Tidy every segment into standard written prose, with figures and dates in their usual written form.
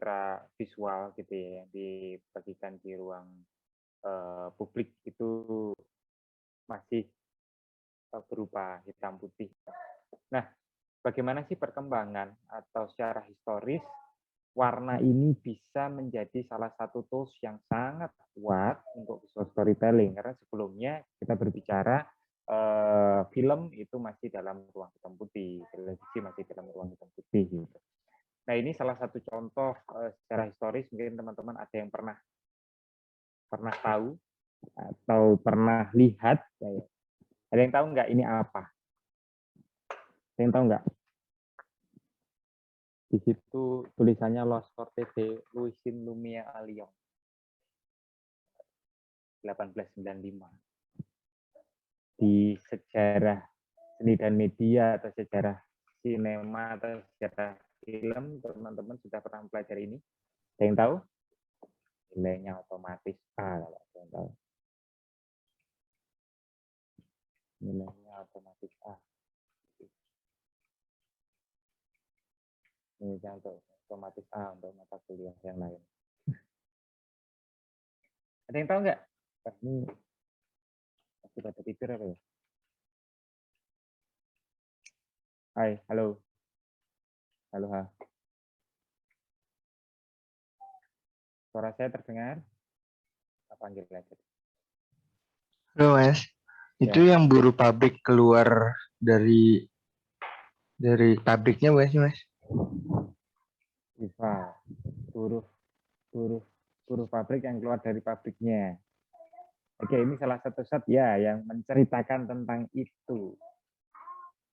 citra visual gitu ya yang dibagikan di ruang publik itu masih berupa hitam putih. Nah, bagaimana sih perkembangan atau secara historis warna ini bisa menjadi salah satu tools yang sangat kuat untuk visual storytelling, karena sebelumnya kita berbicara film itu masih dalam ruang hitam putih, televisi masih dalam ruang hitam putih gitu. Nah, ini salah satu contoh secara historis, mungkin teman-teman ada yang pernah tahu atau pernah lihat. Ada yang tahu nggak ini apa? Ada yang tahu nggak? Di situ tulisannya Los Cortes de Louisin Lumière à Lyon 1895. Di sejarah seni dan media atau sejarah sinema atau sejarah film, teman-teman sudah pernah mempelajari ini? Ada yang tahu? Nilainya otomatis A, kalau ada yang tahu. Nilainya otomatis A. Ini untuk otomatis A untuk mata kuliah yang lain. Ada yang tahu nggak? Ini masih pada tidur apa ya? Hai, halo. Halo, ha. Suara saya terdengar? Panggil aja. Halo Mas, itu Ya. yang buruh pabrik keluar dari pabriknya bukan sih Mas? Rival, buruh pabrik yang keluar dari pabriknya. Oke, ini salah satu shot ya yang menceritakan tentang itu.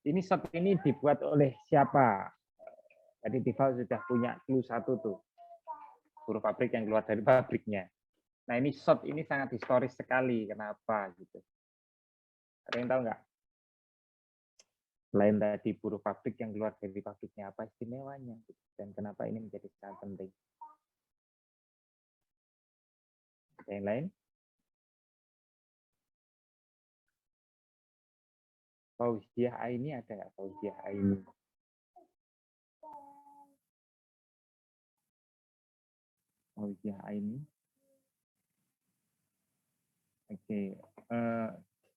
Ini shot ini dibuat oleh siapa? Tadi Rival sudah punya clue satu tuh. Buruh pabrik yang keluar dari pabriknya. Nah, ini shot ini sangat historis sekali. Kenapa gitu? Ada yang tahu nggak? Selain tadi buruh pabrik yang keluar dari pabriknya, apa istimewanya? Dan kenapa ini menjadi sangat penting? Yang lain? Fauziah Aini ada nggak? Fauziah Aini. Fauziah Aini. Oke.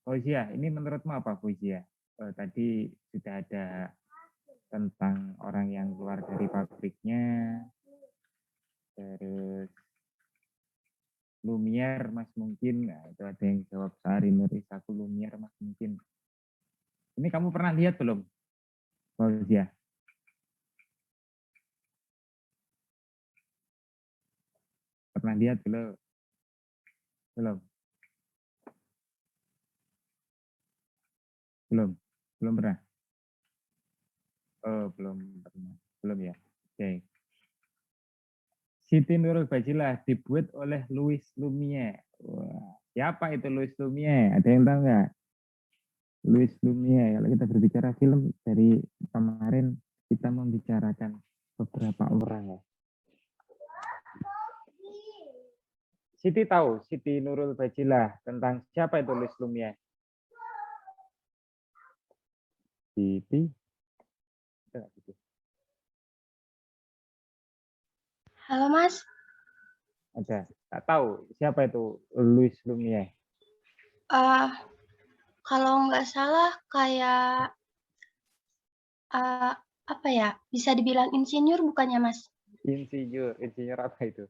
Fauziah, ini menurutmu apa Fauziah? Tadi sudah ada tentang orang yang keluar dari pabriknya, terus Lumière Mas mungkin, nah, itu ada yang jawab Sari Nurisaku Lumière Mas mungkin. Ini kamu pernah lihat belum, Fauziah? Pernah lihat belum? Belum. Belum. Belum pernah. Oh, belum pernah. Belum ya. Oke. Siti Nurul Bajilah dibuat oleh Louis Lumière. Wah, siapa itu Louis Lumière? Ada yang tahu nggak? Louis Lumière. Kalau kita berbicara film dari kemarin kita membicarakan beberapa orang ya. Siti tahu, Siti Nurul Bajilah tentang siapa itu Louis Lumière? Siti. Halo Mas. Ada. Tak tahu siapa itu Louis Lumière? Kalau nggak salah kayak apa ya? Bisa dibilang insinyur bukannya Mas? Insinyur apa itu?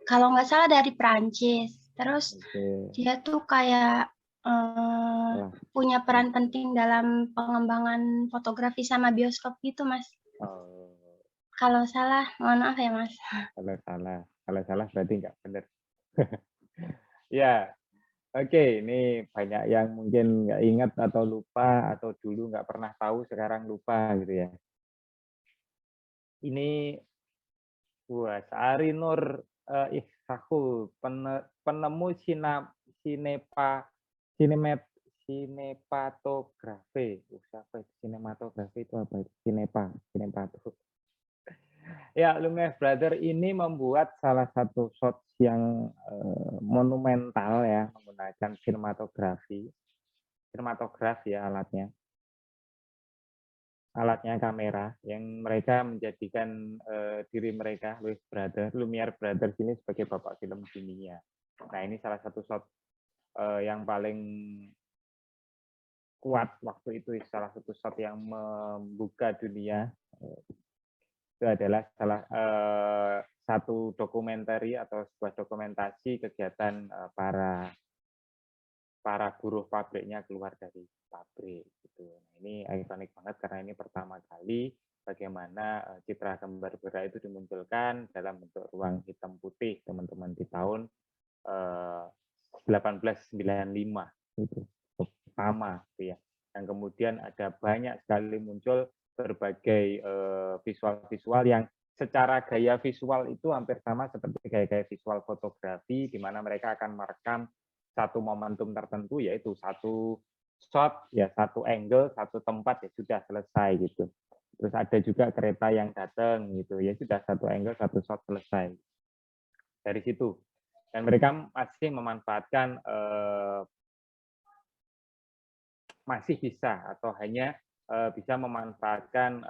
Kalau nggak salah dari Perancis. Terus dia tuh kayak punya peran penting dalam pengembangan fotografi sama bioskop gitu Mas. Oh. Kalau salah, mohon maaf ya Mas. Kalau salah berarti nggak benar. Ya, oke. Ini banyak yang mungkin nggak ingat atau lupa atau dulu nggak pernah tahu sekarang lupa gitu ya. Ini Sari Nur Ihsaku, penemu sinematografi. Siapa itu? Sinematografi itu apa itu? Sinepato. Ya, Lumière Brother ini membuat salah satu shot yang monumental ya, menggunakan sinematograf ya alatnya. alatnya kamera yang mereka menjadikan diri mereka Lumiere Brothers ini sebagai bapak film dunia. Nah, ini salah satu shot yang paling kuat waktu itu, salah satu shot yang membuka dunia. Itu adalah salah satu dokumentari atau sebuah dokumentasi kegiatan para buruh pabriknya keluar dari pabrik gitu. Nah, ini ikonik banget karena ini pertama kali bagaimana citra gambar bergerak itu dimunculkan dalam bentuk ruang hitam putih, teman-teman, di tahun 1895 itu pertama gitu ya. Dan kemudian ada banyak sekali muncul berbagai visual-visual yang secara gaya visual itu hampir sama seperti gaya-gaya visual fotografi, di mana mereka akan merekam satu momentum tertentu, yaitu satu shot, ya satu angle, satu tempat, ya sudah selesai gitu. Terus ada juga kereta yang datang gitu, ya sudah satu angle, satu shot, selesai. Dari situ. Dan mereka masih memanfaatkan masih bisa atau hanya bisa memanfaatkan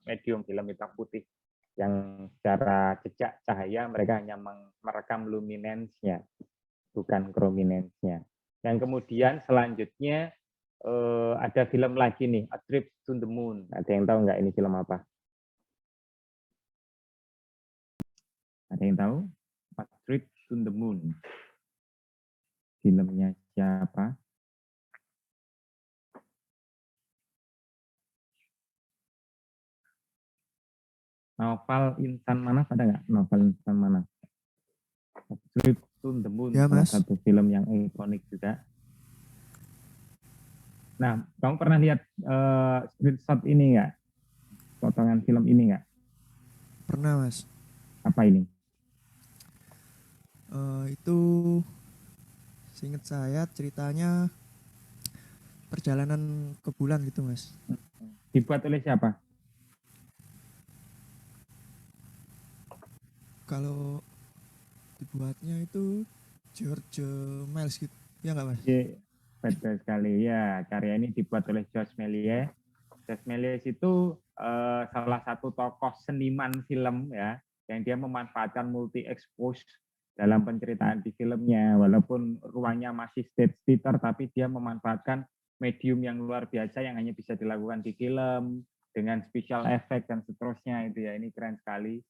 medium film hitam putih yang secara jejak cahaya mereka hanya merekam luminance-nya, bukan chrominance-nya. Yang kemudian selanjutnya ada film lagi nih, A Trip to the Moon. Ada yang tahu nggak ini film apa? Ada yang tahu? A Trip to the Moon. Filmnya siapa? Novel Insan Manaf ada nggak? Novel Insan Manaf. Trip to the Moon, ya, salah Mas. satu film yang ikonik juga. Nah, kamu pernah lihat screenshot ini nggak? Potongan film ini nggak? Pernah, Mas. Apa ini? Itu seingat saya ceritanya perjalanan ke bulan gitu, Mas. Dibuat oleh siapa? Kalau dibuatnya itu George Miles gitu, ya nggak, Mas? Iya, betul sekali. Ya, karya ini dibuat oleh George Méliès. George Méliès itu salah satu tokoh seniman film ya, yang dia memanfaatkan multi expose dalam penceritaan di filmnya. Walaupun ruangnya masih stage theater, tapi dia memanfaatkan medium yang luar biasa yang hanya bisa dilakukan di film dengan special effect dan seterusnya itu ya. Ini keren sekali.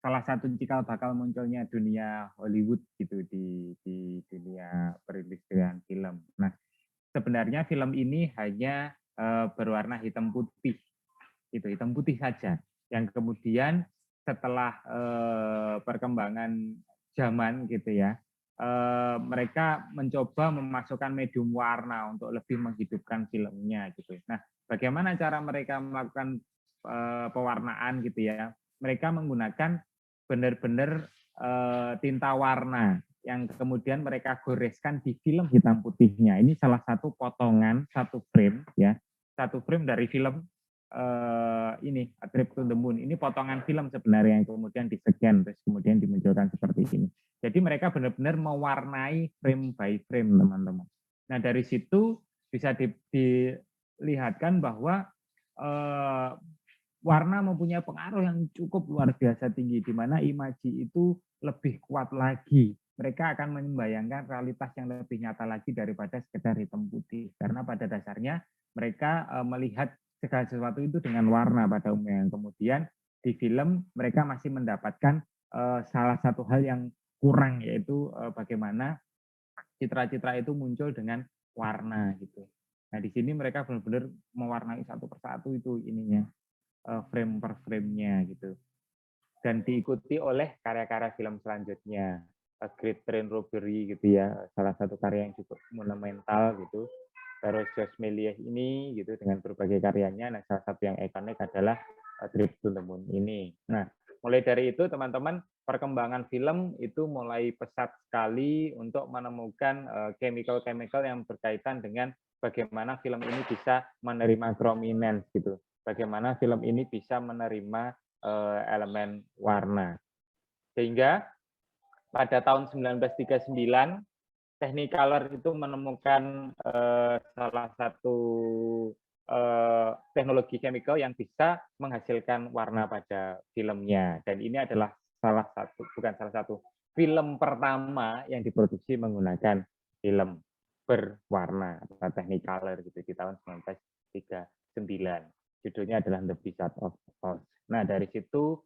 Salah satu cikal bakal munculnya dunia Hollywood gitu di dunia perindustrian film. Nah, sebenarnya film ini hanya berwarna hitam putih, itu hitam putih saja. Yang kemudian setelah perkembangan zaman gitu ya, mereka mencoba memasukkan medium warna untuk lebih menghidupkan filmnya gitu. Nah, bagaimana cara mereka melakukan pewarnaan gitu ya? Mereka menggunakan benar-benar tinta warna yang kemudian mereka goreskan di film hitam putihnya. Ini salah satu potongan, satu frame ya, satu frame dari film ini A Trip to the Moon. Ini potongan film sebenarnya yang kemudian discan terus kemudian dimunculkan seperti ini. Jadi mereka benar-benar mewarnai frame by frame, teman-teman. Nah, dari situ bisa dilihatkan bahwa warna mempunyai pengaruh yang cukup luar biasa tinggi, di mana imaji itu lebih kuat lagi. Mereka akan membayangkan realitas yang lebih nyata lagi daripada sekedar hitam putih. Karena pada dasarnya mereka melihat segala sesuatu itu dengan warna pada umumnya. Kemudian di film mereka masih mendapatkan salah satu hal yang kurang, yaitu bagaimana citra-citra itu muncul dengan warna gitu. Nah, di sini mereka benar-benar mewarnai satu persatu itu ininya, frame per frame-nya gitu. Dan diikuti oleh karya-karya film selanjutnya, A Great Train Robbery gitu ya, salah satu karya yang cukup monumental gitu. Terus George Méliès ini gitu dengan berbagai karyanya. Nah, salah satu yang ikonik adalah A Trip to the Moon ini. Nah, mulai dari itu teman-teman, perkembangan film itu mulai pesat sekali untuk menemukan chemical-chemical yang berkaitan dengan bagaimana film ini bisa menerima chrominance gitu. Bagaimana film ini bisa menerima elemen warna. Sehingga pada tahun 1939 Technicolor itu menemukan salah satu teknologi chemical yang bisa menghasilkan warna pada filmnya. Dan ini adalah film pertama yang diproduksi menggunakan film berwarna atau Technicolor gitu di tahun 1939. Judulnya adalah The Wizard of Oz. Nah, dari situ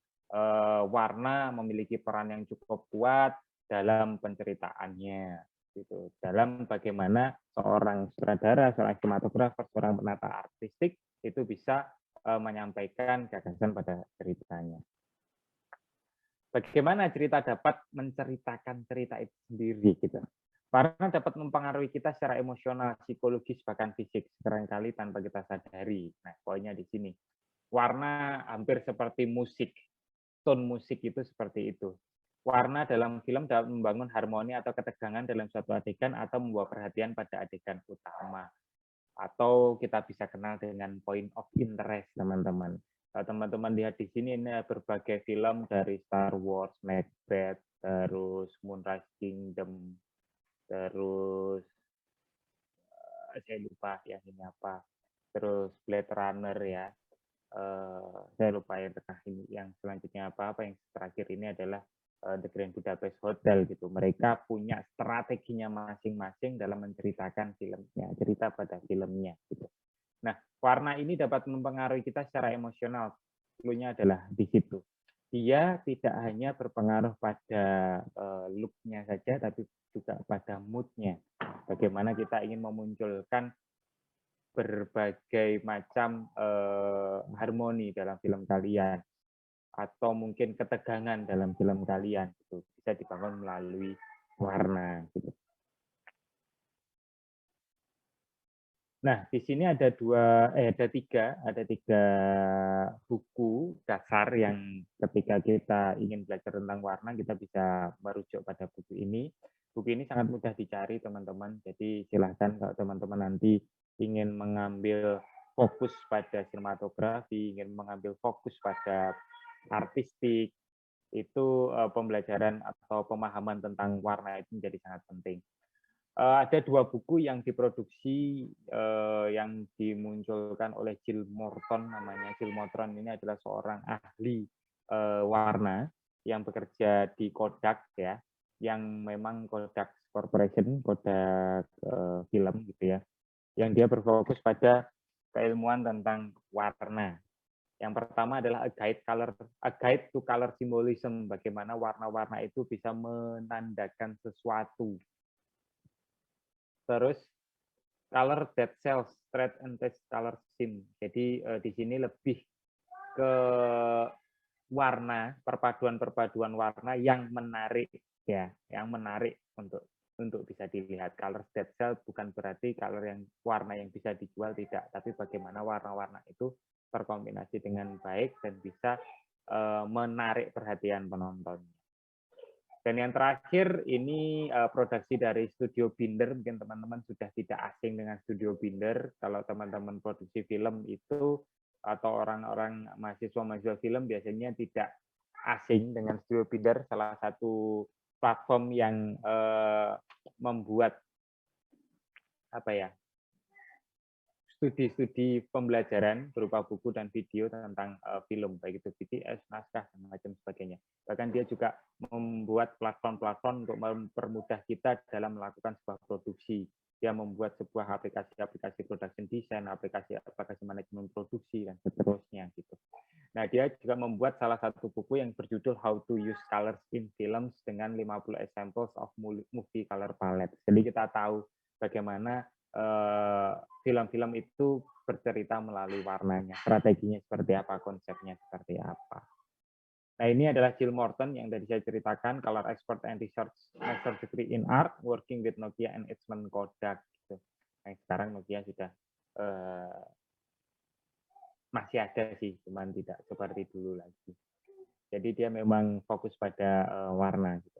warna memiliki peran yang cukup kuat dalam penceritaannya gitu. Dalam bagaimana seorang sutradara, seorang sinematografer, seorang penata artistik itu bisa menyampaikan gagasan pada ceritanya. Bagaimana cerita dapat menceritakan cerita itu sendiri gitu. Warna dapat mempengaruhi kita secara emosional, psikologis, bahkan fisik seringkali tanpa kita sadari. Nah, poinnya di sini. Warna hampir seperti musik. Tone musik itu seperti itu. Warna dalam film dapat membangun harmoni atau ketegangan dalam suatu adegan atau membawa perhatian pada adegan utama. Atau kita bisa kenal dengan point of interest, teman-teman. Teman-teman lihat di sini ini berbagai film dari Star Wars, Macbeth, terus Moonrise Kingdom, terus saya lupa ya ini apa, terus Blade Runner ya, saya lupa ya ini yang selanjutnya apa yang terakhir ini adalah The Grand Budapest Hotel gitu. Mereka punya strateginya masing-masing dalam menceritakan filmnya, cerita pada filmnya gitu. Nah, warna ini dapat mempengaruhi kita secara emosional. Cluenya adalah di situ. Dia tidak hanya berpengaruh pada look-nya saja, tapi juga pada mood-nya. Bagaimana kita ingin memunculkan berbagai macam harmoni dalam film kalian, atau mungkin ketegangan dalam film kalian. Itu bisa dibangun melalui warna. Gitu. Nah, di sini ada tiga buku dasar yang ketika kita ingin belajar tentang warna, kita bisa merujuk pada buku ini. Buku ini sangat mudah dicari, teman-teman. Jadi silahkan kalau teman-teman nanti ingin mengambil fokus pada sinematografi, ingin mengambil fokus pada artistik, itu pembelajaran atau pemahaman tentang warna itu menjadi sangat penting. Ada dua buku yang diproduksi yang dimunculkan oleh Jill Morton namanya. Jill Morton ini adalah seorang ahli warna yang bekerja di Kodak ya, yang memang Kodak Corporation, Kodak film gitu ya, yang dia berfokus pada keilmuan tentang warna. Yang pertama adalah A Guide to Color Symbolism, bagaimana warna-warna itu bisa menandakan sesuatu. Terus Color That Sells, Trade and Taste Color Scheme. Jadi di sini lebih ke warna, perpaduan warna yang menarik ya, yang menarik untuk bisa dilihat. Color That Sells bukan berarti warna yang bisa dijual, tidak, tapi bagaimana warna-warna itu terkombinasi dengan baik dan bisa menarik perhatian penonton. Dan yang terakhir ini produksi dari Studio Binder. Mungkin teman-teman sudah tidak asing dengan Studio Binder. Kalau teman-teman produksi film itu atau orang-orang mahasiswa film biasanya tidak asing dengan Studio Binder, salah satu platform yang membuat studi-studi pembelajaran berupa buku dan video tentang film, baik itu BTS, naskah, dan macam sebagainya. Bahkan dia juga membuat platform-platform untuk mempermudah kita dalam melakukan sebuah produksi. Dia membuat sebuah aplikasi production design, aplikasi manajemen produksi, dan seterusnya. Gitu. Nah, dia juga membuat salah satu buku yang berjudul How to Use Colors in Films dengan 50 examples of movie color palette. Jadi kita tahu bagaimana film-film itu bercerita melalui warnanya, strateginya seperti apa, konsepnya seperti apa. Nah, ini adalah Jill Morton yang tadi saya ceritakan, Color Expert and Research Master Degree in Art, working with Nokia and Eastman Kodak. Gitu. Nah, sekarang Nokia sudah masih ada sih, cuman tidak seperti dulu lagi. Jadi dia memang fokus pada warna. Gitu.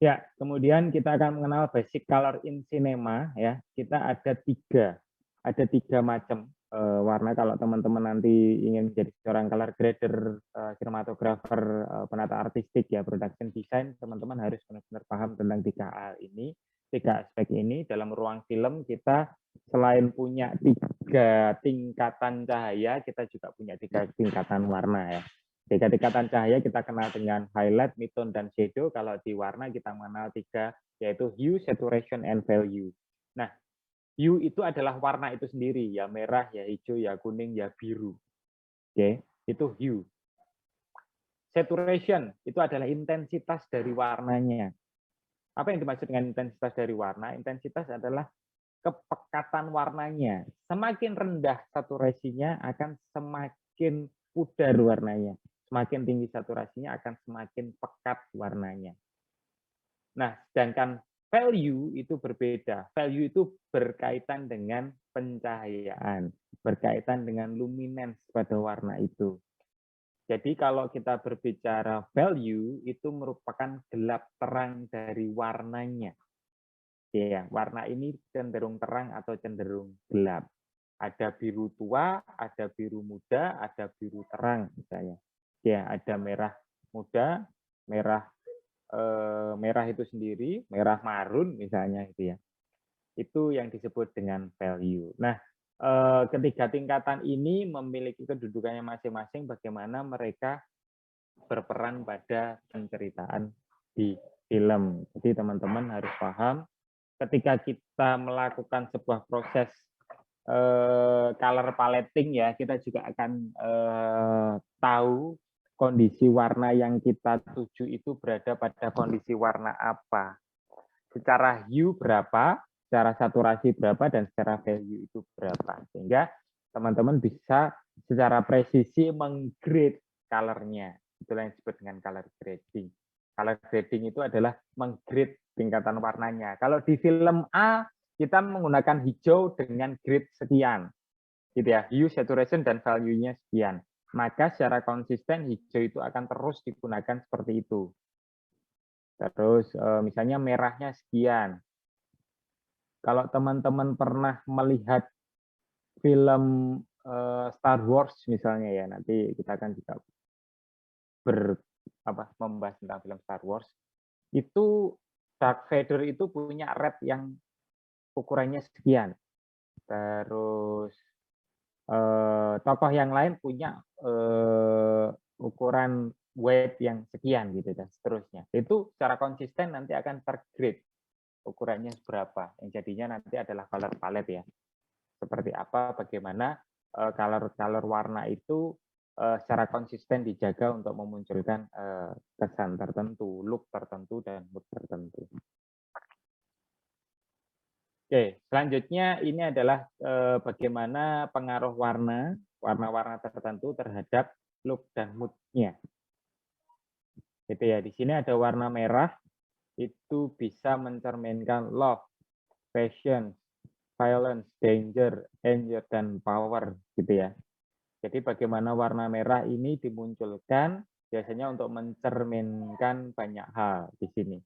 Ya, kemudian kita akan mengenal basic color in cinema ya. Kita ada tiga macam warna. Kalau teman-teman nanti ingin menjadi seorang color grader, sinematografer, penata artistik ya, production design, teman-teman harus benar-benar paham tentang 3 hal ini. tiga aspek ini dalam ruang film kita selain punya 3 tingkatan cahaya, kita juga punya 3 tingkatan warna ya. 3 tingkatan cahaya kita kenal dengan highlight, midtone, dan shadow. Kalau di warna kita mengenal 3, yaitu hue, saturation, and value. Nah, hue itu adalah warna itu sendiri, ya merah, ya hijau, ya kuning, ya biru. Oke, itu hue. Saturation itu adalah intensitas dari warnanya. Apa yang dimaksud dengan intensitas dari warna? Intensitas adalah kepekatan warnanya. Semakin rendah saturasinya akan semakin pudar warnanya. Semakin tinggi saturasinya akan semakin pekat warnanya. Nah, sedangkan value itu berbeda. Value itu berkaitan dengan pencahayaan, berkaitan dengan luminance pada warna itu. Jadi kalau kita berbicara value, itu merupakan gelap terang dari warnanya. Ya, warna ini cenderung terang atau cenderung gelap. Ada biru tua, ada biru muda, ada biru terang misalnya. Ya, ada merah muda, merah itu sendiri, merah marun misalnya itu ya. Itu yang disebut dengan value. Nah, ketiga tingkatan ini memiliki kedudukannya masing-masing bagaimana mereka berperan pada penceritaan di film. Jadi teman-teman harus paham ketika kita melakukan sebuah proses color paletting ya, kita juga akan tahu kondisi warna yang kita tuju itu berada pada kondisi warna apa. Secara hue berapa, secara saturasi berapa, dan secara value itu berapa. Sehingga teman-teman bisa secara presisi menggrade color-nya. Itulah yang disebut dengan color grading. Color grading itu adalah menggrade tingkatan warnanya. Kalau di film A, kita menggunakan hijau dengan grade sekian. Gitu ya, hue, saturation, dan value-nya sekian. Maka secara konsisten hijau itu akan terus digunakan seperti itu. Terus misalnya merahnya sekian. Kalau teman-teman pernah melihat film Star Wars misalnya ya, nanti kita akan juga membahas tentang film Star Wars. Itu Darth Vader itu punya red yang ukurannya sekian. Terus tokoh yang lain punya ukuran weight yang sekian gitu dan seterusnya. Itu secara konsisten nanti akan tergrade ukurannya seberapa. Yang jadinya nanti adalah color palette ya. Seperti apa, bagaimana color warna itu secara konsisten dijaga untuk memunculkan kesan tertentu, look tertentu, dan mood tertentu. Oke, selanjutnya ini adalah bagaimana pengaruh warna-warna tertentu terhadap look dan mood-nya. Gitu ya, di sini ada warna merah, itu bisa mencerminkan love, passion, violence, danger, anger, dan power, gitu ya. Jadi bagaimana warna merah ini dimunculkan biasanya untuk mencerminkan banyak hal di sini.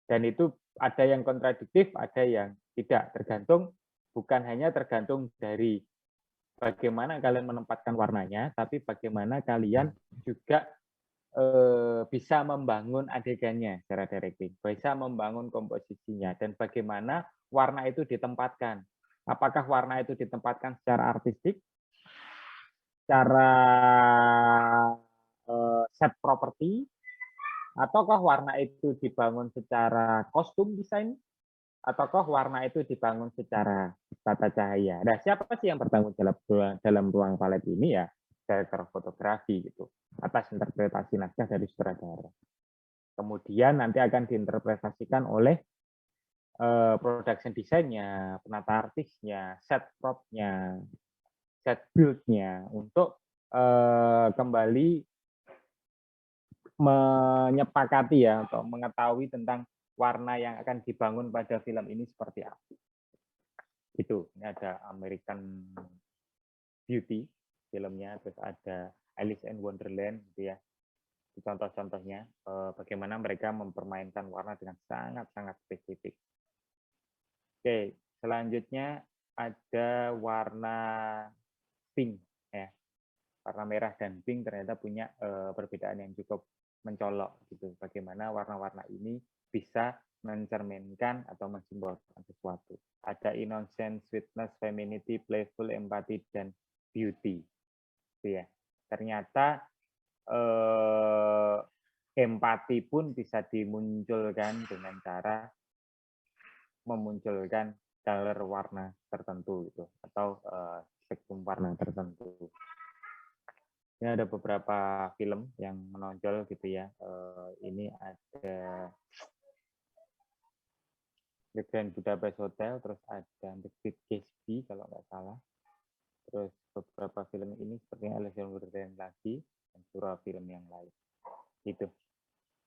Dan itu ada yang kontradiktif, ada yang tidak. Bukan hanya tergantung dari bagaimana kalian menempatkan warnanya, tapi bagaimana kalian juga bisa membangun adegannya secara directing, bisa membangun komposisinya, dan bagaimana warna itu ditempatkan. Apakah warna itu ditempatkan secara artistik, secara set property, ataukah warna itu dibangun secara kostum desain, ataukah warna itu dibangun secara tata cahaya. Nah, siapa sih yang bertanggung jawab dalam ruang palet ini ya? Director fotografi gitu, atas interpretasi naskah dari sutradara. Kemudian nanti akan diinterpretasikan oleh production desainnya, penata artisnya, set propnya, set build-nya untuk kembali menyepakati ya atau mengetahui tentang warna yang akan dibangun pada film ini seperti apa. Itu, ini ada American Beauty filmnya, terus ada Alice in Wonderland gitu ya. Contoh-contohnya bagaimana mereka mempermainkan warna dengan sangat-sangat spesifik. Oke, selanjutnya ada warna pink ya. Warna merah dan pink ternyata punya perbedaan yang cukup mencolok gitu. Bagaimana warna-warna ini bisa mencerminkan atau mensimbolkan sesuatu. Ada innocence, sweetness, femininity, playful, empathy, dan beauty. Gitu ya. Ternyata empati pun bisa dimunculkan dengan cara memunculkan color warna tertentu gitu atau spektrum warna tertentu. Ini ada beberapa film yang menonjol gitu ya. Ini ada The Grand Budapest Hotel, terus ada The Great Gatsby kalau nggak salah. Terus beberapa film ini seperti Alice in Wonderland lagi dan beberapa film yang lain. Gitu.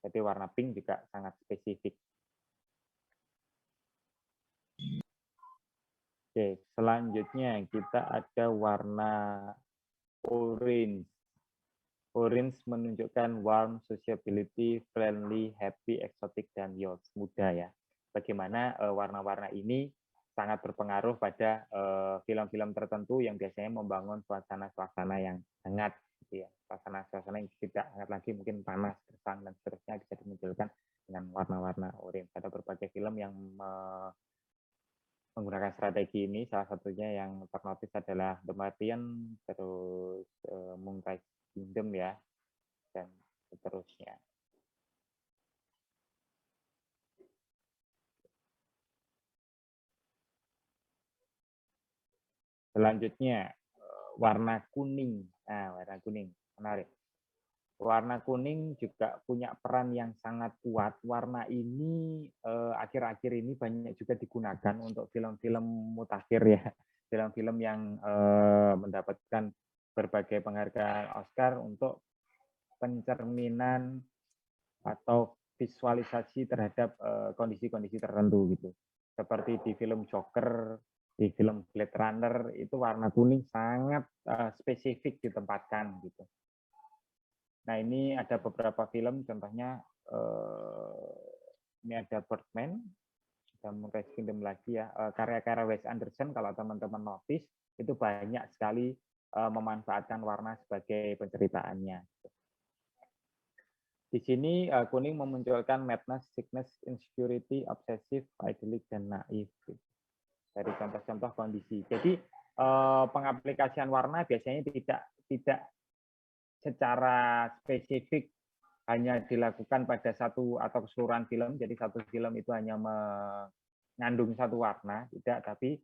Jadi warna pink juga sangat spesifik. Oke, selanjutnya kita ada warna orange. Orange menunjukkan warm, sociability, friendly, happy, exotic, dan youth, muda ya. Bagaimana warna-warna ini sangat berpengaruh pada film-film tertentu yang biasanya membangun suasana-suasana yang hangat, gitu ya. Suasana-suasana yang tidak hangat lagi, mungkin panas, gersang, dan seterusnya bisa dimunculkan dengan warna-warna orange. Ada berbagai film yang menggunakan strategi ini, salah satunya yang ternotis adalah The Martian, terus Moonrise Kingdom ya, dan seterusnya. Selanjutnya, warna kuning. Nah, warna kuning, menarik. Warna kuning juga punya peran yang sangat kuat. Warna ini akhir-akhir ini banyak juga digunakan untuk film-film mutakhir ya, film-film yang mendapatkan berbagai penghargaan Oscar untuk pencerminan atau visualisasi terhadap kondisi-kondisi tertentu gitu. Seperti di film Joker, di film Blade Runner itu warna kuning sangat spesifik ditempatkan gitu. Nah ini ada beberapa film, contohnya ini ada Birdman, ada Moonrise Kingdom lagi ya, karya-karya Wes Anderson kalau teman-teman notice itu banyak sekali memanfaatkan warna sebagai penceritaannya. Di sini kuning memunculkan madness, sickness, insecurity, obsessive, idyllic, dan naif. Dari contoh-contoh kondisi. Jadi pengaplikasian warna biasanya tidak secara spesifik hanya dilakukan pada satu atau keseluruhan film. Jadi satu film itu hanya mengandung satu warna, tidak. Tapi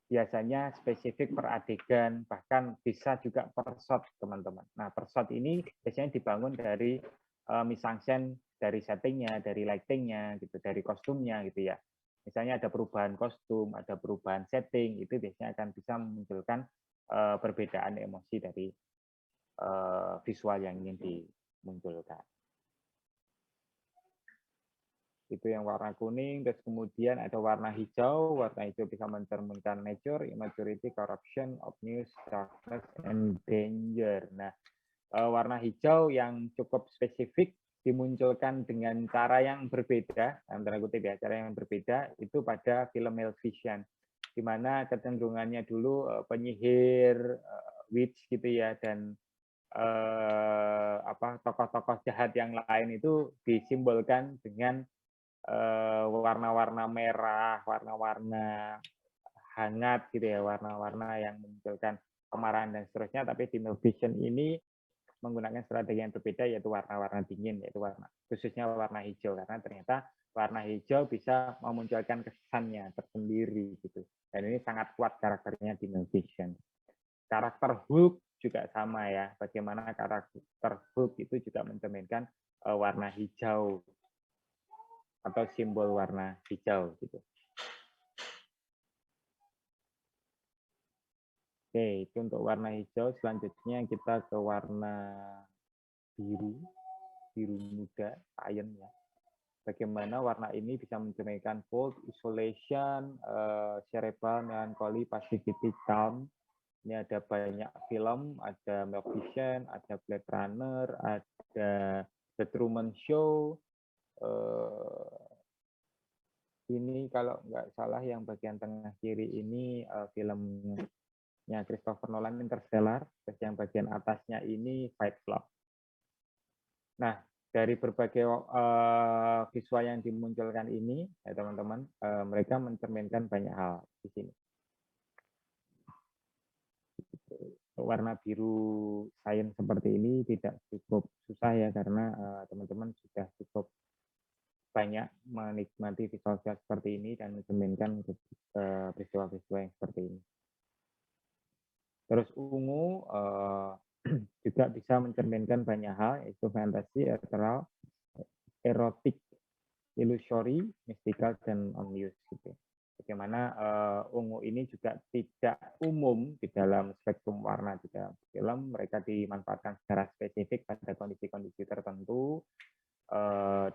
biasanya spesifik per adegan, bahkan bisa juga per shot, teman-teman. Nah, per shot ini biasanya dibangun dari mise-en-scène, dari settingnya, dari lightingnya, gitu, dari kostumnya, gitu ya. Misalnya ada perubahan kostum, ada perubahan setting, itu biasanya akan bisa memunculkan perbedaan emosi dari visual yang ingin dimunculkan. Itu yang warna kuning, terus kemudian ada warna hijau bisa mencerminkan nature, immaturity, corruption, obvious, darkness, and danger. Nah, warna hijau yang cukup spesifik dimunculkan dengan cara yang berbeda, antara kutip ya, cara yang berbeda itu pada film Maleficent, di mana kecenderungannya dulu penyihir, witch gitu ya, dan tokoh-tokoh jahat yang lain itu disimbolkan dengan warna-warna merah, warna-warna hangat gitu ya, warna-warna yang memunculkan kemarahan dan seterusnya. Tapi di Maleficent ini menggunakan strategi yang berbeda, yaitu warna-warna dingin, yaitu khususnya warna hijau, karena ternyata warna hijau bisa memunculkan kesannya tersendiri gitu. Dan ini sangat kuat karakternya di Maleficent. Karakter Hulk juga sama ya, bagaimana karakter Hulk itu juga mencerminkan warna hijau atau simbol warna hijau gitu. Oke, itu untuk warna hijau. Selanjutnya kita ke warna biru, biru muda, cyan ya. Bagaimana warna ini bisa mencerminkan cold, isolation, cerebral, melancholy, passivity, calm. Ini ada banyak film, ada Maleficent, ada Blade Runner, ada The Truman Show. Ini kalau nggak salah yang bagian tengah kiri ini filmnya Christopher Nolan, Interstellar. Terus yang bagian atasnya ini Fight Club. Nah, dari berbagai visual yang dimunculkan ini, ya teman-teman, mereka mencerminkan banyak hal di sini. Warna biru sains seperti ini tidak cukup susah ya, karena teman-teman sudah cukup banyak menikmati visual seperti ini dan mencerminkan peristiwa-peristiwa yang seperti ini. Terus ungu juga bisa mencerminkan banyak hal, yaitu fantasi, ethereal, erotik, illusory, mystical, dan omnius. Gitu. Bagaimana ungu ini juga tidak umum di dalam spektrum warna di dalam film, mereka dimanfaatkan secara spesifik pada kondisi-kondisi tertentu.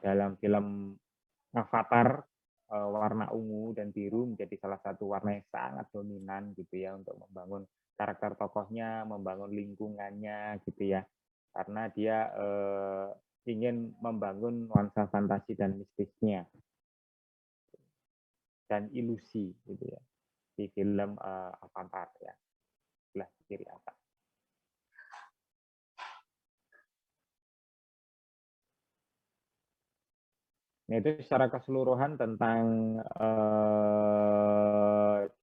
Dalam film Avatar, warna ungu dan biru menjadi salah satu warna yang sangat dominan gitu ya untuk membangun karakter tokohnya, membangun lingkungannya gitu ya, karena dia ingin membangun nuansa fantasi dan mistisnya dan ilusi gitu ya di film Avatar ya, sebelah kiri atas. Nah, itu secara keseluruhan tentang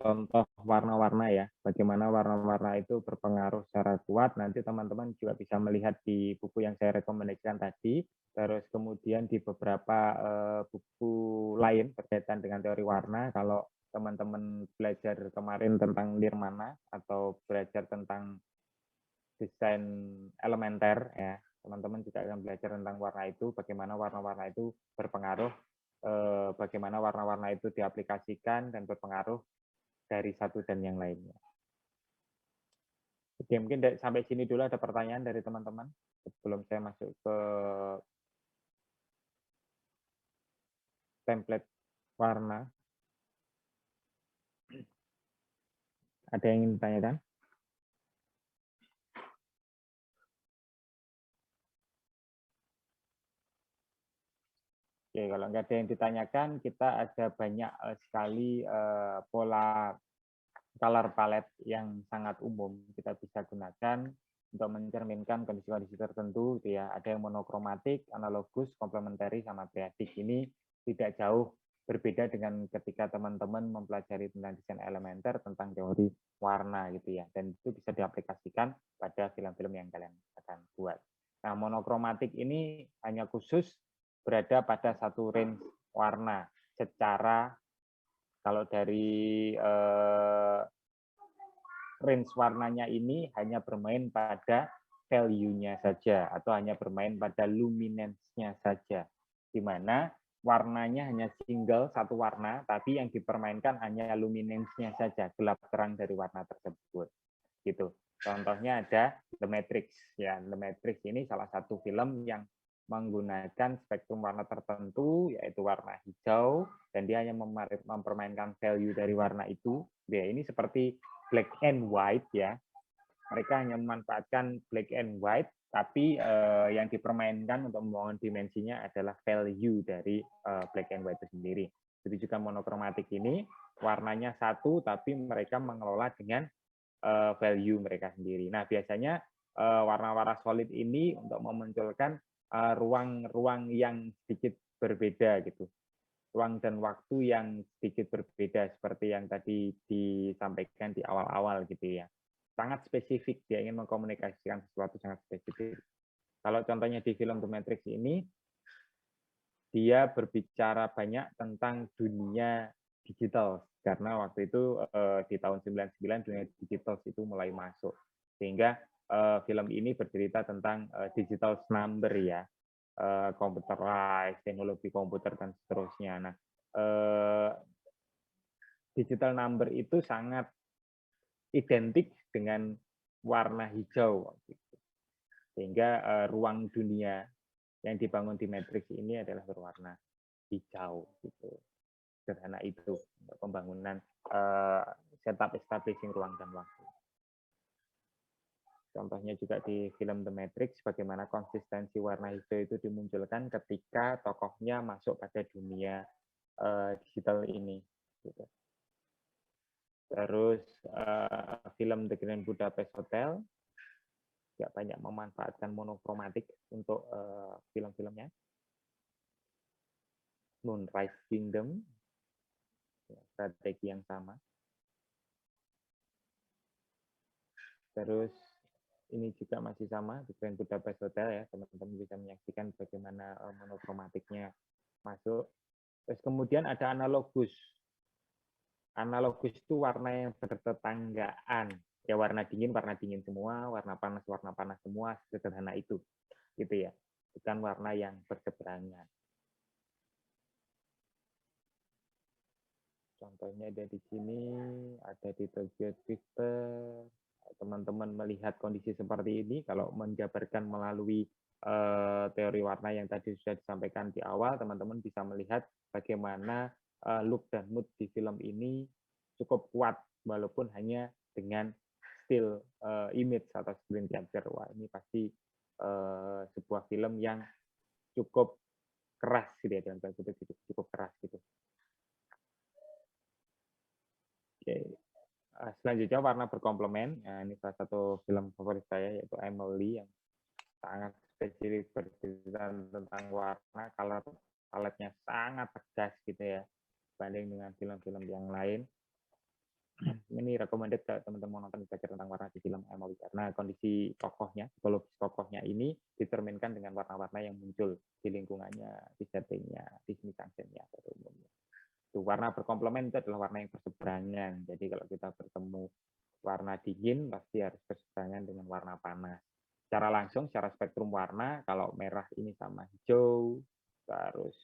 contoh warna-warna ya, bagaimana warna-warna itu berpengaruh secara kuat. Nanti teman-teman juga bisa melihat di buku yang saya rekomendasikan tadi, terus kemudian di beberapa buku lain berkaitan dengan teori warna. Kalau teman-teman belajar kemarin tentang nirmana atau belajar tentang desain elementer ya, teman-teman juga akan belajar tentang warna itu, bagaimana warna-warna itu berpengaruh, bagaimana warna-warna itu diaplikasikan dan berpengaruh dari satu dan yang lainnya. Oke, mungkin sampai sini dulu ada pertanyaan dari teman-teman sebelum saya masuk ke template warna. Ada yang ingin ditanyakan? Oke, kalau nggak ada yang ditanyakan, kita ada banyak sekali pola color palette yang sangat umum kita bisa gunakan untuk mencerminkan kondisi-kondisi tertentu. Gitu ya. Ada yang monokromatik, analogus, komplementari, sama triadik. Ini tidak jauh berbeda dengan ketika teman-teman mempelajari tentang desain elementer, tentang teori warna gitu ya. Dan itu bisa diaplikasikan pada film-film yang kalian akan buat. Nah, monokromatik ini hanya khusus berada pada satu range warna secara kalau dari range warnanya ini hanya bermain pada value-nya saja atau hanya bermain pada luminance-nya saja, di mana warnanya hanya single satu warna, tapi yang dipermainkan hanya luminance-nya saja, gelap terang dari warna tersebut. Gitu. Contohnya ada The Matrix. Ya, The Matrix ini salah satu film yang menggunakan spektrum warna tertentu, yaitu warna hijau, dan dia hanya mempermainkan value dari warna itu. Ya, ini seperti black and white ya. Mereka hanya memanfaatkan black and white, tapi yang dipermainkan untuk membangun dimensinya adalah value dari black and white itu sendiri. Jadi juga monokromatik ini warnanya satu, tapi mereka mengelola dengan value mereka sendiri. Nah, biasanya warna-warna solid ini untuk memunculkan ruang-ruang yang sedikit berbeda gitu. Ruang dan waktu yang sedikit berbeda seperti yang tadi disampaikan di awal-awal gitu ya. Sangat spesifik, dia ingin mengkomunikasikan sesuatu sangat spesifik. Kalau contohnya di film The Matrix ini, dia berbicara banyak tentang dunia digital, karena waktu itu di tahun 99 dunia digital itu mulai masuk. Sehingga film ini bercerita tentang digital number ya, computerized, teknologi komputer dan seterusnya. Nah, digital number itu sangat identik dengan warna hijau, sehingga ruang dunia yang dibangun di Matrix ini adalah berwarna hijau, gitu. Sederhana itu untuk pembangunan setup establishing ruang dan waktu. Contohnya juga di film The Matrix, bagaimana konsistensi warna hijau itu dimunculkan ketika tokohnya masuk pada dunia digital ini. Gitu. Terus film The Grand Budapest Hotel, nggak banyak memanfaatkan monokromatik untuk film-filmnya. Moonrise Kingdom, ya, strategi yang sama. Terus ini juga masih sama di Grand Budapest Hotel ya, teman-teman bisa menyaksikan bagaimana monokromatiknya masuk. Terus kemudian ada analogus. Analogus itu warna yang bertetanggaan. Ya warna dingin semua, warna panas semua, sederhana itu. Gitu ya. Bukan warna yang berseberangan. Contohnya ada di sini, ada di Tokyo Drifter. Teman-teman melihat kondisi seperti ini, kalau menjabarkan melalui teori warna yang tadi sudah disampaikan di awal, teman-teman bisa melihat bagaimana look dan mood di film ini cukup kuat, walaupun hanya dengan still image atau screen capture. Wah, ini pasti sebuah film yang cukup keras gitu ya, dalam tanda kutip cukup keras gitu. Oke. Selanjutnya warna berkomplemen. Nah, ini salah satu film favorit saya yaitu Emily yang sangat spesifik bercerita tentang warna, paletnya sangat tegas gitu ya dibanding dengan film-film yang lain. Ini recommended kalau teman-teman nonton belajar tentang warna di film Emily karena kondisi tokohnya, psikologis tokohnya ini determinkan dengan warna-warna yang muncul di lingkungannya, di settingnya, di mise-en-scène-nya pada umumnya. Warna berkomplemen itu adalah warna yang berseberangan. Jadi kalau kita bertemu warna dingin, pasti harus berseberangan dengan warna panas. Secara langsung, secara spektrum warna, kalau merah ini sama hijau, terus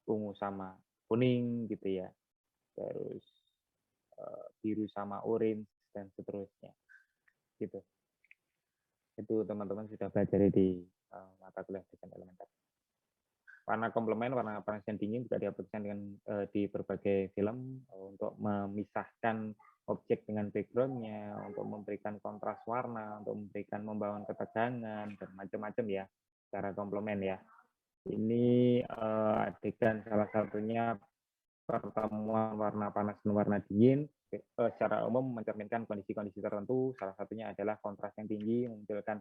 ungu sama kuning, gitu ya. Terus biru sama orange, dan seterusnya. Gitu. Itu teman-teman sudah belajar di mata kuliah desain elementer. Warna komplemen, warna panas dan dingin juga diaplikasikan dengan di berbagai film untuk memisahkan objek dengan background-nya, untuk memberikan kontras warna, untuk memberikan membangun ketegangan dan macam-macam ya, secara komplemen ya. Ini adegan salah satunya pertemuan warna panas dan warna dingin secara umum mencerminkan kondisi-kondisi tertentu. Salah satunya adalah kontras yang tinggi memunculkan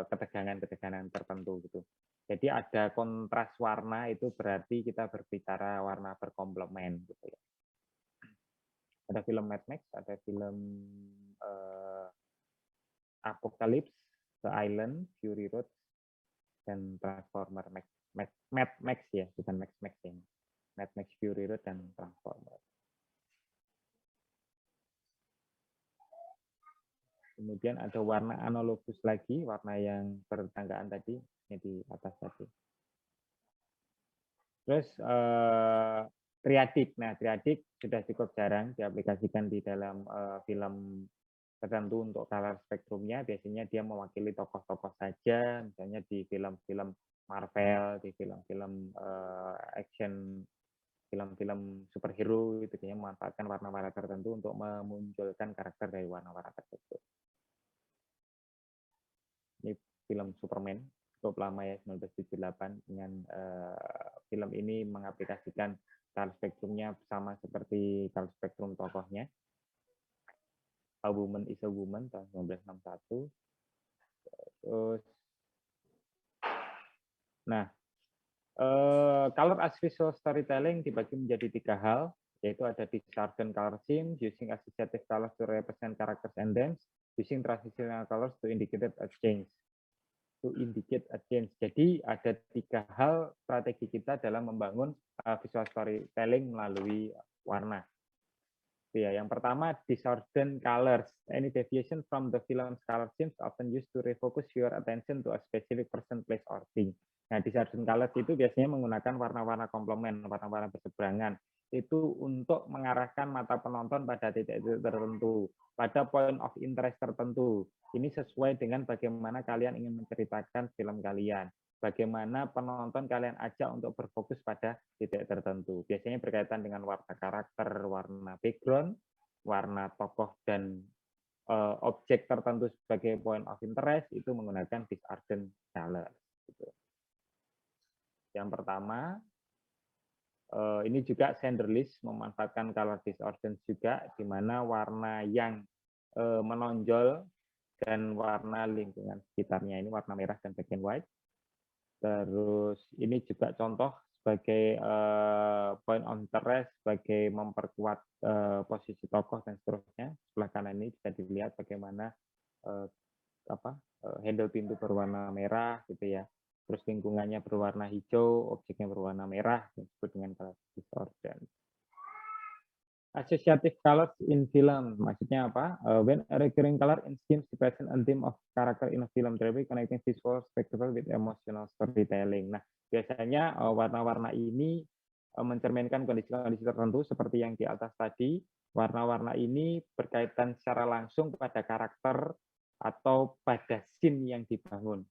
ketegangan-ketegangan tertentu gitu. Jadi ada kontras warna itu berarti kita berbicara warna berkomplemen gitu ya. Ada film Mad Max, ada film Apocalypse, The Island, Fury Road, dan Transformer Mad Max ya, bukan Max ya. Mad Max Fury Road dan Transformer. Kemudian ada warna analogus lagi, warna yang bertetanggaan tadi, ini di atas tadi. Terus triadik. Nah, triadik sudah cukup jarang diaplikasikan di dalam film tertentu untuk color spektrumnya. Biasanya dia mewakili tokoh-tokoh saja, misalnya di film-film Marvel, di film-film action, film-film superhero, itu biasanya memanfaatkan warna-warna tertentu untuk memunculkan karakter dari warna-warna tersebut. Ini film Superman, cukup lama ya, 1978, dengan film ini mengaplikasikan color spektrumnya sama seperti color spektrum tokohnya. A Woman is a Woman tahun 1961. Terus, nah, color as visual storytelling dibagi menjadi 3 hal, yaitu ada discordant color scheme, using associative colors to represent characters and themes, using transitional colors to indicate a change. Jadi ada 3 hal strategi kita dalam membangun visual storytelling melalui warna. Ya, yang pertama, discordant colors. Any deviation from the film's color schemes often used to refocus your attention to a specific person, place, or thing. Nah, discordant colors itu biasanya menggunakan warna-warna komplemen, warna-warna berseberangan. Itu untuk mengarahkan mata penonton pada titik-titik tertentu, pada point of interest tertentu. Ini sesuai dengan bagaimana kalian ingin menceritakan film kalian. Bagaimana penonton kalian ajak untuk berfokus pada titik tertentu. Biasanya berkaitan dengan warna karakter, warna background, warna tokoh, dan objek tertentu sebagai point of interest, itu menggunakan discordant color. Gitu. Yang pertama, ini juga Sanderlis memanfaatkan color discordance juga, di mana warna yang menonjol dan warna lingkungan sekitarnya. Ini warna merah dan black and white. Terus ini juga contoh sebagai point of interest, sebagai memperkuat posisi tokoh dan seterusnya. Sebelah kanan ini bisa dilihat bagaimana handle pintu berwarna merah gitu ya. Terus lingkungannya berwarna hijau, objeknya berwarna merah, disebut dengan color discordance. Associative colors in film, maksudnya apa? When a recurring color in scenes represent a theme of character in a film, thereby connecting visual spectacle with emotional storytelling. Nah, biasanya warna-warna ini mencerminkan kondisi-kondisi tertentu seperti yang di atas tadi. Warna-warna ini berkaitan secara langsung pada karakter atau pada scene yang dibangun.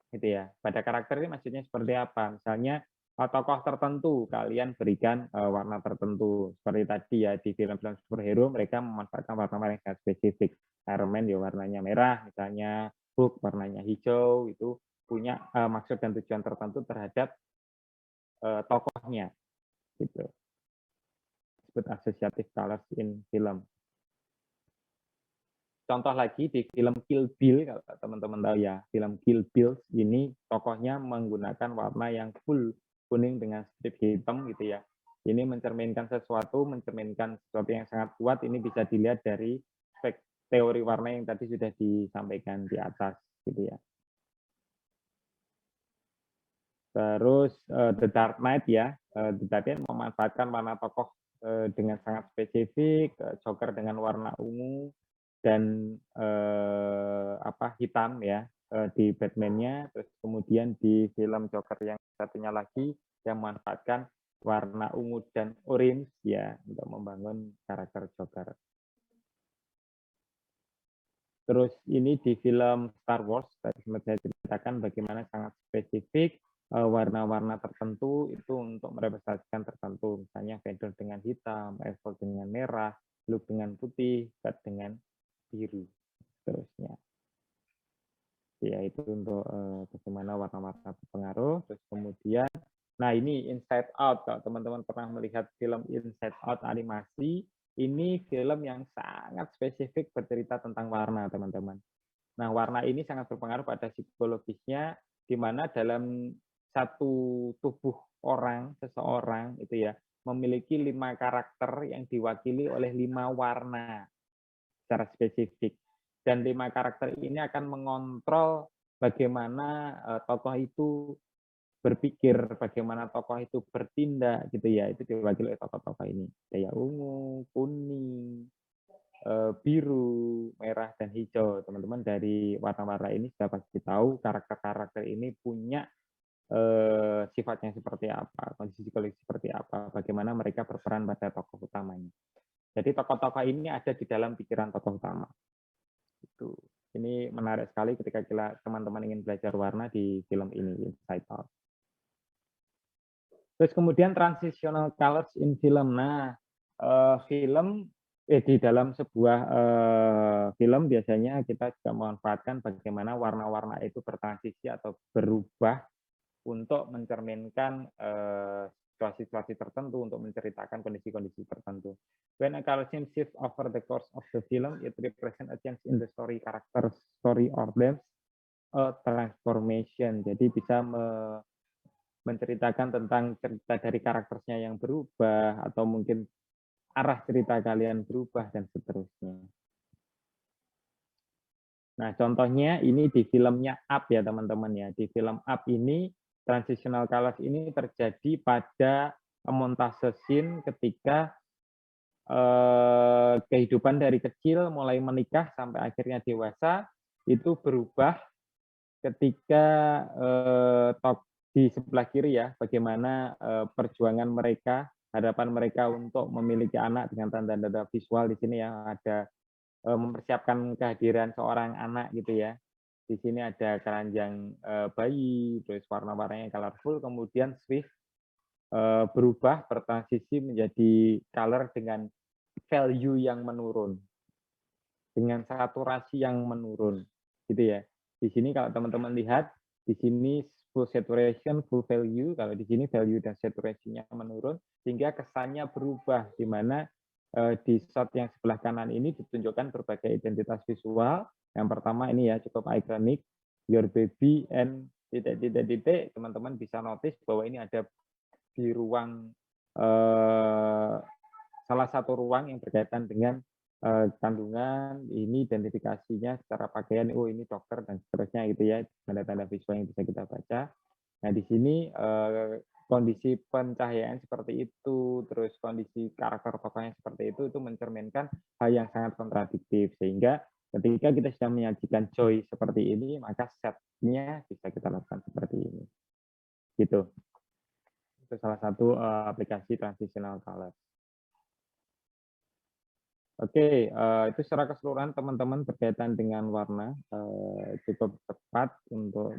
Gitu ya. Pada karakter ini maksudnya seperti apa? Misalnya tokoh tertentu kalian berikan warna tertentu seperti tadi ya di film-film superhero mereka memanfaatkan warna-warna yang sangat spesifik. Iron Man ya warnanya merah misalnya, Hulk warnanya hijau, itu punya maksud dan tujuan tertentu terhadap tokohnya gitu. Disebut associative colors in film. Contoh lagi di film Kill Bill, kalau teman-teman tahu ya, film Kill Bill ini tokohnya menggunakan warna yang full kuning dengan strip hitam gitu ya. Ini mencerminkan sesuatu yang sangat kuat. Ini bisa dilihat dari teori warna yang tadi sudah disampaikan di atas gitu ya. Terus The Dark Knight ya, The Dark Knight memanfaatkan warna tokoh dengan sangat spesifik, Joker dengan warna ungu dan hitam ya di Batman-nya. Terus kemudian di film Joker yang satunya lagi yang memanfaatkan warna ungu dan orange ya untuk membangun karakter Joker. Terus ini di film Star Wars tadi saya ceritakan bagaimana sangat spesifik warna-warna tertentu itu untuk merepresentasikan tertentu, misalnya Vader dengan hitam, Evel dengan merah, Luke dengan putih, Kat dengan biru, terusnya. Ya itu untuk bagaimana warna-warna berpengaruh. Terus kemudian, nah ini Inside Out, kalau teman-teman pernah melihat film Inside Out animasi, ini film yang sangat spesifik bercerita tentang warna, teman-teman. Nah, warna ini sangat berpengaruh pada psikologisnya, di mana dalam satu tubuh seseorang itu ya, memiliki 5 karakter yang diwakili oleh 5 warna secara spesifik. Dan 5 karakter ini akan mengontrol bagaimana tokoh itu berpikir, bagaimana tokoh itu bertindak gitu ya. Itu diwakili oleh tokoh-tokoh ini. Kayak ungu, kuning, biru, merah, dan hijau. Teman-teman dari warna-warna ini sudah pasti tahu karakter-karakter ini punya sifatnya seperti apa, kondisi psikologis seperti apa, bagaimana mereka berperan pada tokoh utamanya. Jadi tokoh-tokoh ini ada di dalam pikiran tokoh utama. Itu. Ini menarik sekali ketika teman-teman ingin belajar warna di film ini, Inside Out. Terus kemudian transitional colors in film. Nah, di dalam sebuah film biasanya kita juga memanfaatkan bagaimana warna-warna itu bertransisi atau berubah untuk mencerminkan situasi-situasi tertentu, untuk menceritakan kondisi-kondisi tertentu. When a color scene shifts over the course of the film, it represents a change in the story character, story or themes, a transformation. Jadi bisa menceritakan tentang cerita dari karakternya yang berubah, atau mungkin arah cerita kalian berubah, dan seterusnya. Nah, contohnya ini di filmnya Up ya, teman-teman ya. Di film Up ini, transitional colors ini terjadi pada montase scene ketika kehidupan dari kecil mulai menikah sampai akhirnya dewasa itu berubah ketika di sebelah kiri ya, bagaimana perjuangan mereka, harapan mereka untuk memiliki anak dengan tanda-tanda visual di sini ya, ada mempersiapkan kehadiran seorang anak gitu ya. Di sini ada keranjang bayi, terus warna-warnanya colorful, kemudian Swift berubah, bertransisi menjadi color dengan value yang menurun, dengan saturasi yang menurun, gitu ya. Di sini kalau teman-teman lihat, di sini full saturation, full value, kalau di sini value dan saturation-nya menurun, sehingga kesannya berubah, di mana di shot yang sebelah kanan ini ditunjukkan berbagai identitas visual, Yang pertama ini ya cukup ikonik, your baby and titik. Teman-teman bisa notice bahwa ini ada di ruang salah satu ruang yang berkaitan dengan kandungan, ini identifikasinya secara pakaian, oh ini dokter dan seterusnya gitu ya, tanda-tanda visual yang bisa kita baca. Nah di sini kondisi pencahayaan seperti itu, terus kondisi karakter tokohnya seperti itu mencerminkan hal yang sangat kontradiktif, sehingga ketika kita sudah menyajikan joy seperti ini, maka setnya bisa kita lakukan seperti ini. Gitu. Itu salah satu aplikasi transitional color. Oke, itu secara keseluruhan teman-teman berkaitan dengan warna cukup tepat untuk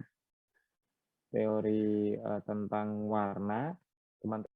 teori tentang warna. Teman-teman